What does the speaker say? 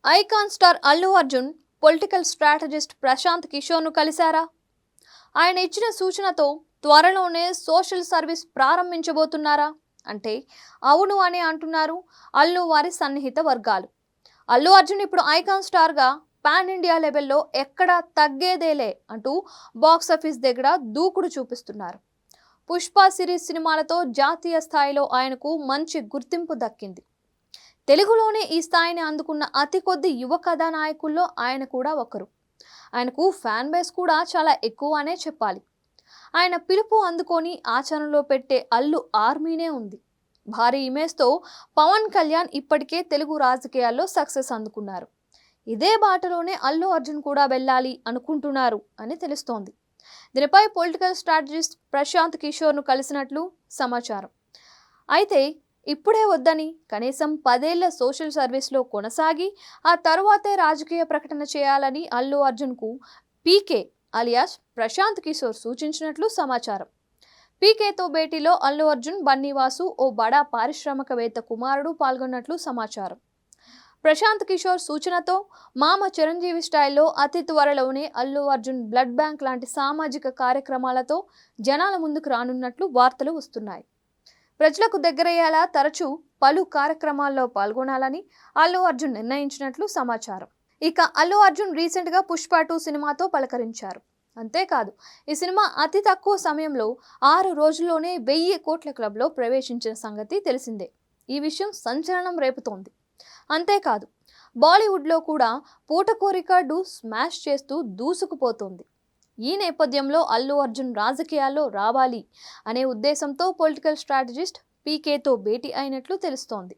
Icon star Allu Arjun political strategist Prashant కిషోర్ను కలిశారా? ఆయన ఇచ్చిన సూచనతో త్వరలోనే సోషల్ సర్వీస్ ప్రారంభించబోతున్నారా అంటే అవును అని అంటున్నారు అల్లు వారి సన్నిహిత వర్గాలు. అల్లు అర్జున్ ఇప్పుడు ఐకాన్ స్టార్గా పాన్ ఇండియా లెవెల్లో ఎక్కడా తగ్గేదేలే అంటూ బాక్సాఫీస్ దగ్గర దూకుడు చూపిస్తున్నారు. పుష్ప సిరీస్ సినిమాలతో జాతీయ స్థాయిలో ఆయనకు మంచి గుర్తింపు దక్కింది. తెలుగులోనే ఈ స్థాయిని అందుకున్న అతి కొద్ది యువ కథానాయకుల్లో ఆయన కూడా ఒకరు. ఆయనకు ఫ్యాన్ బేస్ కూడా చాలా ఎక్కువ అనే చెప్పాలి. ఆయన పిలుపు అందుకొని ఆచరణలో పెట్టే అల్లు ఆర్మీనే ఉంది. భారీ ఇమేజ్తో పవన్ కళ్యాణ్ ఇప్పటికే తెలుగు రాజకీయాల్లో సక్సెస్ అందుకున్నారు. ఇదే బాటలోనే అల్లు అర్జున్ కూడా వెళ్ళాలి అనుకుంటున్నారు అని తెలుస్తోంది. దీనిపై పొలిటికల్ స్ట్రాటజిస్ట్ ప్రశాంత్ కిషోర్ను కలిసినట్లు సమాచారం. అయితే ఇప్పుడే వద్దని కనీసం 10 ఏళ్ల సోషల్ సర్వీస్లో కొనసాగి ఆ తరువాతే రాజకీయ ప్రకటన చేయాలని అల్లు అర్జున్కు పీకే అలియాస్ ప్రశాంత్ కిషోర్ సూచించినట్లు సమాచారం. పీకేతో భేటీలో అల్లు అర్జున్, బన్నీవాసు, ఓ బడా పారిశ్రామికవేత్త కుమారుడు పాల్గొన్నట్లు సమాచారం. ప్రశాంత్ కిషోర్ సూచనతో మామ చిరంజీవి స్టైల్లో అతి త్వరలోనే అల్లు అర్జున్ బ్లడ్ బ్యాంక్ లాంటి సామాజిక కార్యక్రమాలతో జనాల ముందుకు రానున్నట్లు వార్తలు వస్తున్నాయి. ప్రజలకు దగ్గరయ్యేలా తరచూ పలు కార్యక్రమాల్లో పాల్గొనాలని అల్లు అర్జున్ నిర్ణయించినట్లు సమాచారం. ఇక అల్లు అర్జున్ రీసెంట్గా పుష్ప 2 సినిమాతో పలకరించారు. అంతేకాదు, ఈ సినిమా అతి తక్కువ సమయంలో 6 రోజుల్లోనే 1000 కోట్ల క్లబ్లో ప్రవేశించిన సంగతి తెలిసిందే. ఈ విషయం సంచలనం రేపుతోంది. అంతేకాదు, బాలీవుడ్లో కూడా పూటకో రికార్డు స్మాష్ చేస్తూ దూసుకుపోతోంది. ఈ నేపథ్యంలో అల్లు అర్జున్ రాజకీయాల్లో రావాలి అనే ఉద్దేశంతో పొలిటికల్ స్ట్రాటజిస్ట్ పీకేతో భేటీ అయినట్లు తెలుస్తోంది.